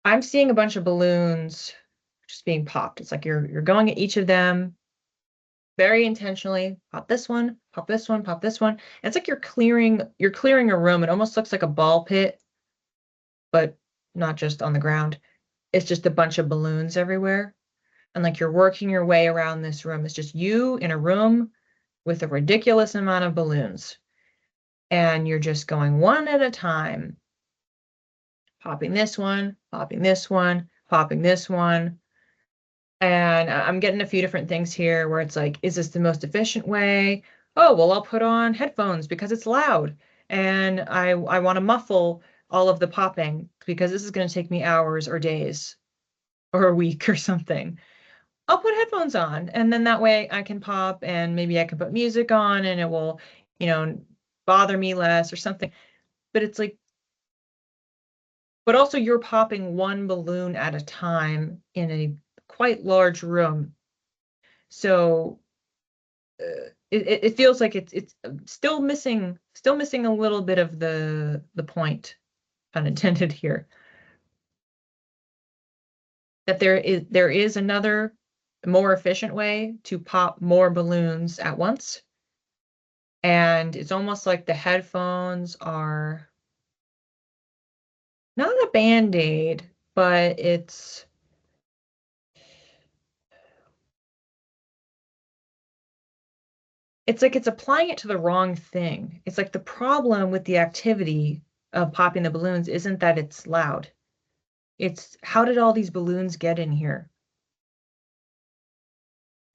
I'm seeing a bunch of balloons just being popped. It's like you're going at each of them very intentionally. Pop this one, pop this one, pop this one. And it's like you're clearing a room. It almost looks like a ball pit, but not just on the ground. It's just a bunch of balloons everywhere. And like you're working your way around this room. It's just you in a room with a ridiculous amount of balloons. And you're just going one at a time, popping this one, popping this one, popping this one. And I'm getting a few different things here where it's like, is this the most efficient way? Oh, well, I'll put on headphones because it's loud. And I want to muffle all of the popping because this is going to take me hours or days or a week or something. I'll put headphones on and then that way I can pop and maybe I can put music on and it will, you know, bother me less or something. But it's like, but also you're popping one balloon at a time in a quite large room. So it feels like it's still missing a little bit of the point, pun intended here, that there is another more efficient way to pop more balloons at once. And it's almost like the headphones are not a band-aid, but it's like it's applying it to the wrong thing. It's like the problem with the activity of popping the balloons isn't that it's loud. It's how did all these balloons get in here?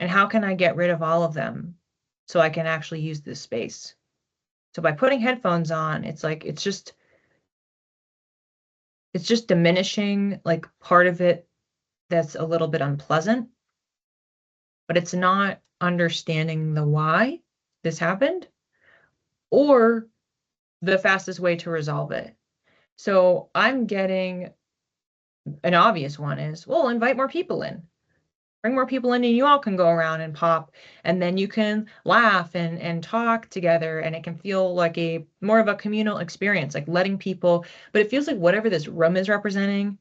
And how can I get rid of all of them so I can actually use this space? So by putting headphones on, it's like it's just diminishing like part of it that's a little bit unpleasant, but it's not understanding the why this happened or the fastest way to resolve it. So I'm getting an obvious one is, well, invite more people in. Bring more people in and you all can go around and pop and then you can laugh and talk together and it can feel like a more of a communal experience, like letting people, but it feels like whatever this room is representing,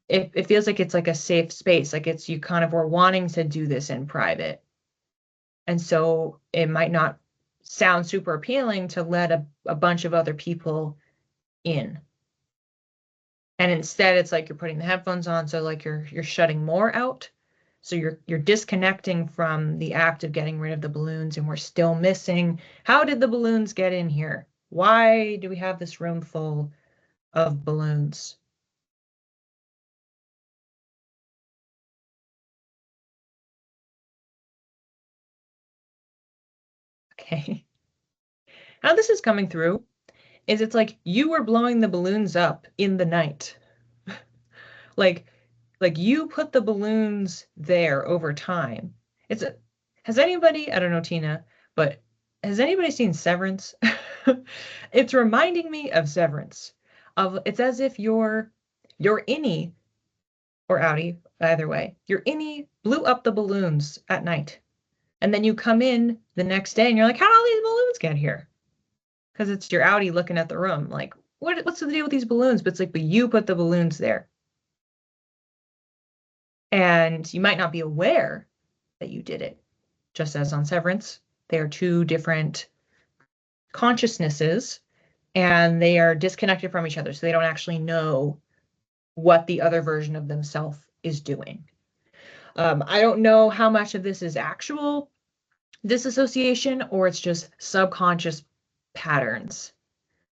it feels like it's like a safe space, like it's you kind of were wanting to do this in private. And so it might not sound super appealing to let a bunch of other people in. And instead it's like you're putting the headphones on, so like you're shutting more out. So you're disconnecting from the act of getting rid of the balloons, and we're still missing how did the balloons get in here? Why do we have this room full of balloons? Okay. How this is coming through is it's like you were blowing the balloons up in the night. Like like you put the balloons there over time. It's a, has anybody, I don't know, Tina, but has anybody seen Severance? It's reminding me of Severance. Of it's as if your innie or outie, either way, your innie blew up the balloons at night. And then you come in the next day and you're like, how did all these balloons get here? Because it's your outie looking at the room, like, what's the deal with these balloons? But it's like, but you put the balloons there. And you might not be aware that you did it. Just as on Severance, they are two different consciousnesses and they are disconnected from each other. So they don't actually know what the other version of themselves is doing. I don't know how much of this is actual disassociation or it's just subconscious patterns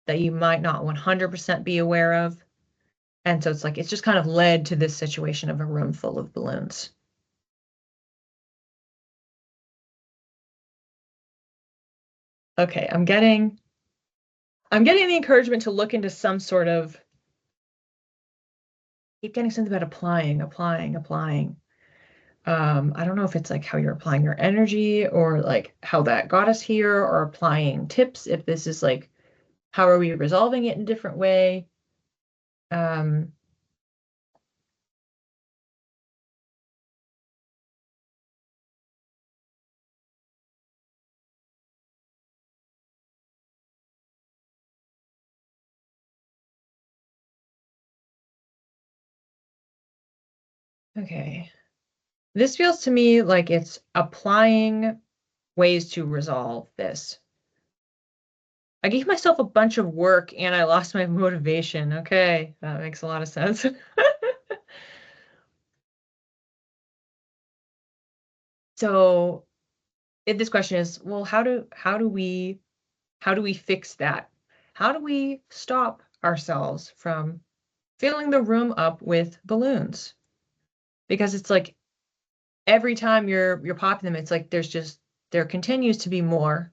that you might not 100% be aware of. And so it's like, it's just kind of led to this situation of a room full of balloons. Okay, I'm getting the encouragement to look into some sort of, keep getting something about applying. I don't know if it's like how you're applying your energy or like how that got us here or applying tips, if this is like, how are we resolving it in a different way? Um, Okay. This feels to me like it's applying ways to resolve this. I gave myself a bunch of work and I lost my motivation. Okay, that makes a lot of sense. So this question is, well, how do we fix that? How do we stop ourselves from filling the room up with balloons? Because it's like every time you're popping them, it's like there continues to be more,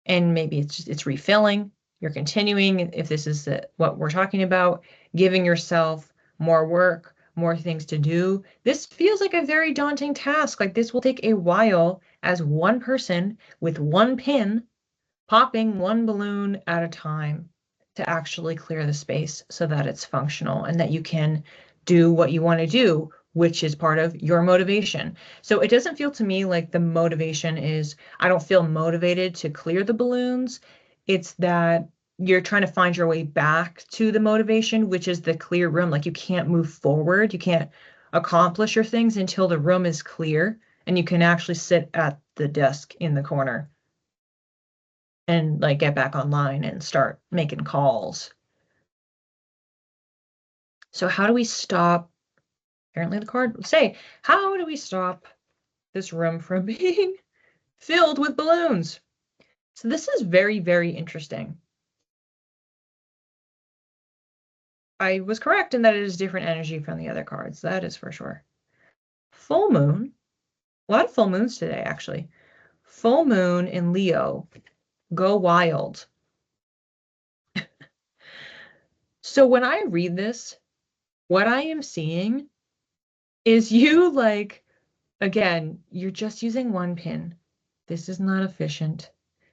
and maybe it's refilling. You're continuing, if this is what we're talking about, giving yourself more work, more things to do. This feels like a very daunting task. Like this will take a while as one person with one pin popping one balloon at a time to actually clear the space so that it's functional and that you can do what you want to do, which is part of your motivation. So it doesn't feel to me like the motivation is, I don't feel motivated to clear the balloons. It's that you're trying to find your way back to the motivation, which is the clear room. Like you can't move forward, you can't accomplish your things until the room is clear and you can actually sit at the desk in the corner and like get back online and start making calls. So how do we stop? Apparently the card would say, how do we stop this room from being filled with balloons? So this is very, very interesting. I was correct in that it is different energy from the other cards. That is for sure. Full moon, a lot of full moons today, actually. Full moon in Leo, go wild. So when I read this, what I am seeing is you like, again, you're just using one pin. This is not efficient.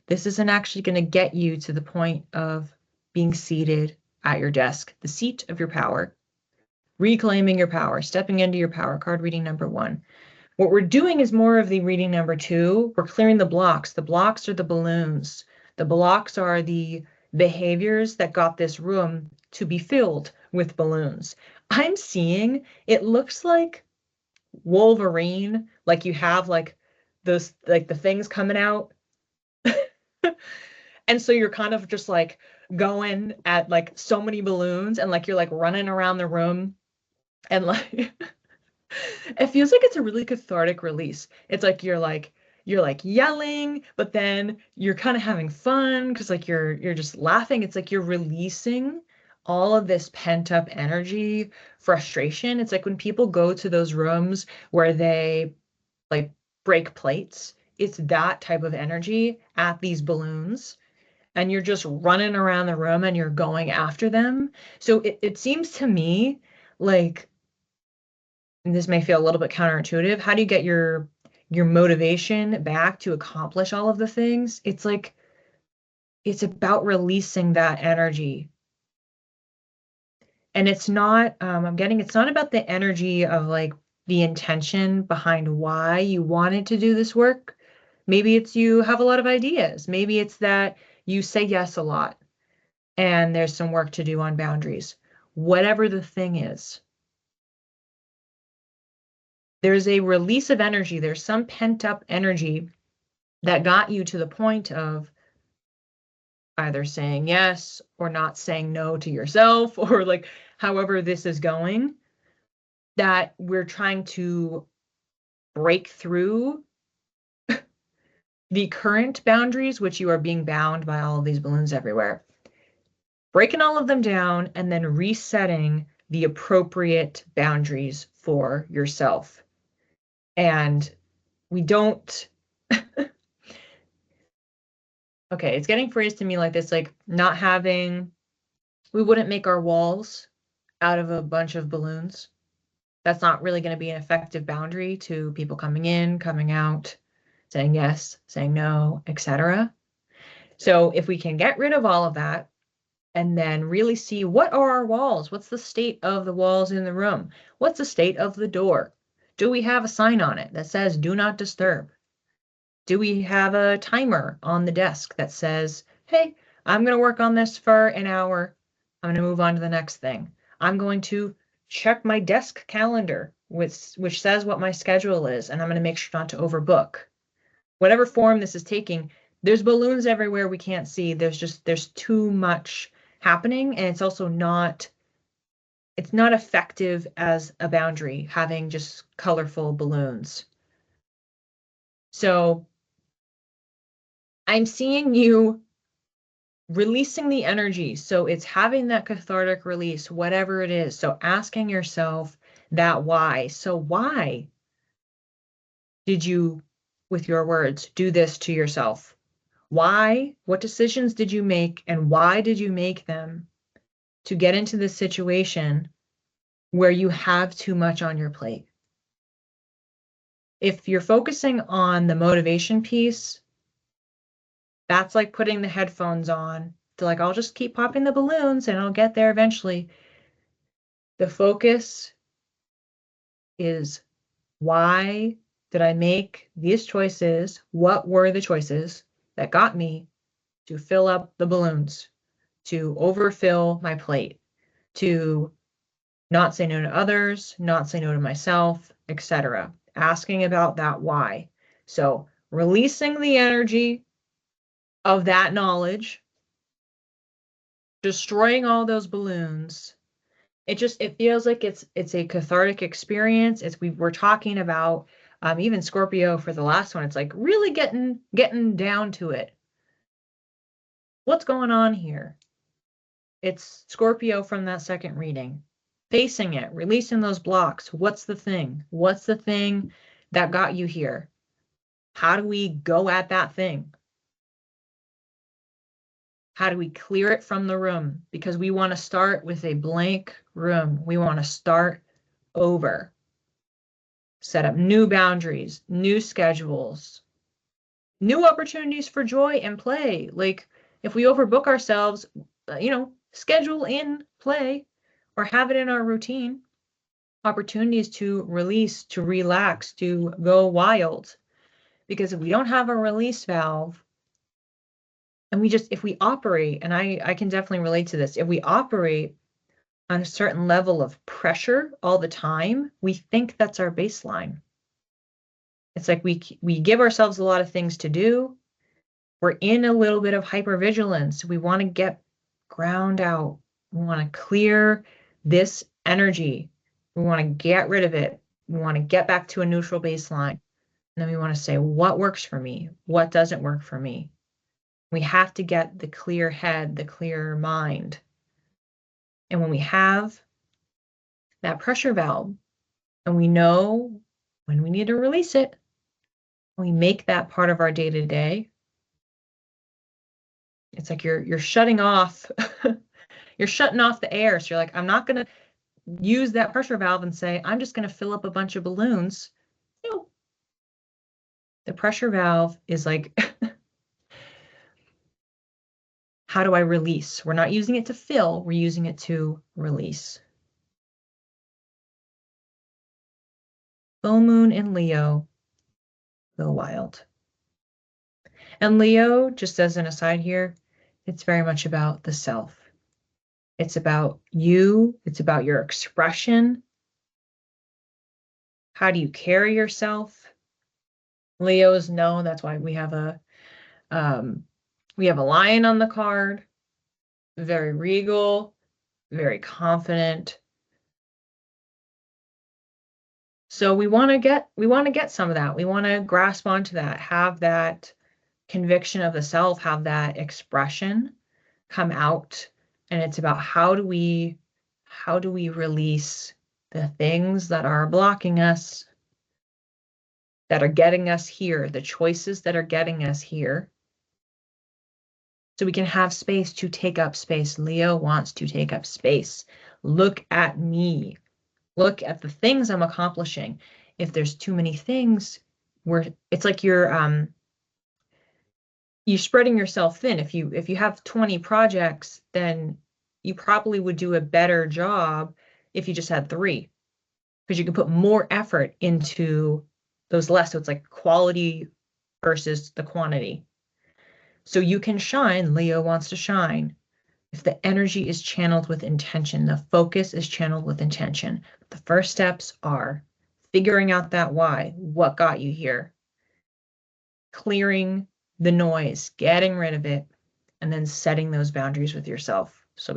This isn't actually going to get you to the point of being seated at your desk, the seat of your power, reclaiming your power, stepping into your power, card reading number 1. What we're doing is more of the reading number 2. We're clearing the blocks. The blocks are the balloons. The blocks are the behaviors that got this room to be filled with balloons. I'm seeing, it looks like Wolverine, like you have like those, like the things coming out. And so you're kind of just like going at like so many balloons and like you're like running around the room and like it feels like it's a really cathartic release. It's like you're like yelling, but then you're kind of having fun because like you're just laughing. It's like you're releasing all of this pent up energy, frustration. It's like when people go to those rooms where they like break plates. It's that type of energy at these balloons. And you're just running around the room and you're going after them. So it seems to me like, and this may feel a little bit counterintuitive, how do you get your motivation back to accomplish all of the things? It's like it's about releasing that energy. And it's not, I'm getting, it's not about the energy of like the intention behind why you wanted to do this work. Maybe it's you have a lot of ideas. Maybe it's that you say yes a lot and there's some work to do on boundaries. Whatever the thing is, there's a release of energy. There's some pent up energy that got you to the point of either saying yes or not saying no to yourself, or like however this is going, that we're trying to break through the current boundaries, which you are being bound by all of these balloons everywhere, breaking all of them down and then resetting the appropriate boundaries for yourself. And we don't, okay, it's getting phrased to me like this, like not having, we wouldn't make our walls out of a bunch of balloons. That's not really going to be an effective boundary to people coming in, coming out, saying yes, saying no, etc. So if we can get rid of all of that and then really see what are our walls? What's the state of the walls in the room? What's the state of the door? Do we have a sign on it that says do not disturb? Do we have a timer on the desk that says, hey, I'm going to work on this for an hour. I'm going to move on to the next thing. I'm going to check my desk calendar which says what my schedule is, and I'm going to make sure not to overbook. Whatever form this is taking, there's balloons everywhere we can't see. There's too much happening, and it's also not effective as a boundary, having just colorful balloons. So I'm seeing you releasing the energy. So it's having that cathartic release, whatever it is. So asking yourself that why. So why did you, with your words, do this to yourself? Why? What decisions did you make, and why did you make them to get into this situation where you have too much on your plate? If you're focusing on the motivation piece, that's like putting the headphones on to like, I'll just keep popping the balloons and I'll get there eventually. The focus is, why did I make these choices? What were the choices that got me to fill up the balloons, to overfill my plate, to not say no to others, not say no to myself, etc. Asking about that why. So releasing the energy of that knowledge, destroying all those balloons. It feels like it's a cathartic experience. We're talking about even Scorpio for the last one. It's like really getting down to it. What's going on here? It's Scorpio from that second reading. Facing it, releasing those blocks. What's the thing? What's the thing that got you here? How do we go at that thing? How do we clear it from the room? Because we want to start with a blank room. We want to start over. Set up new boundaries, new schedules, new opportunities for joy and play. Like if we overbook ourselves, schedule in play or have it in our routine. Opportunities to release, to relax, to go wild. Because if we don't have a release valve, and if we operate, and I can definitely relate to this, if we operate on a certain level of pressure all the time, we think that's our baseline. It's like we give ourselves a lot of things to do. We're in a little bit of hypervigilance. We want to get ground out. We want to clear this energy. We want to get rid of it. We want to get back to a neutral baseline. And then we want to say, what works for me? What doesn't work for me? We have to get the clear head, the clear mind. And when we have that pressure valve and we know when we need to release it, we make that part of our day-to-day. It's like you're shutting off, you're shutting off the air. So you're like, I'm not going to use that pressure valve and say, I'm just going to fill up a bunch of balloons. No. The pressure valve is like, how do I release? We're not using it to fill, we're using it to release. Full moon in Leo, go wild. And Leo, just as an aside here, it's very much about the self. It's about you. It's about your expression. How do you carry yourself? Leos know that's why we have a lion on the card. Very regal, very confident. So we want to get some of that. We want to grasp onto that, have that conviction of the self, have that expression come out. And it's about how do we release the things that are blocking us, that are getting us here, the choices that are getting us here. So we can have space to take up space. Leo wants to take up space. Look at me. Look at the things I'm accomplishing. If there's too many things, it's like you're spreading yourself thin. If you have 20 projects, then you probably would do a better job if you just had 3, because you can put more effort into those less. So it's like quality versus the quantity. So you can shine. Leo wants to shine. If the energy is channeled with intention, the focus is channeled with intention. The first steps are figuring out that why, what got you here, clearing the noise, getting rid of it, and then setting those boundaries with yourself. So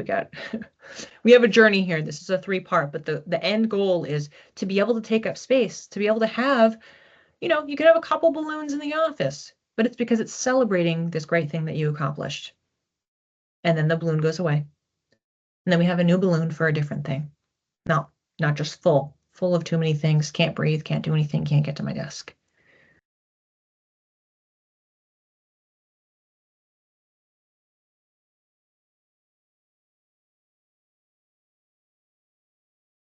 we have a journey here. This is a 3-part, but the end goal is to be able to take up space, to be able to have, you could have a couple balloons in the office, but it's because it's celebrating this great thing that you accomplished. And then the balloon goes away. And then we have a new balloon for a different thing. No, not just full of too many things, can't breathe, can't do anything, can't get to my desk.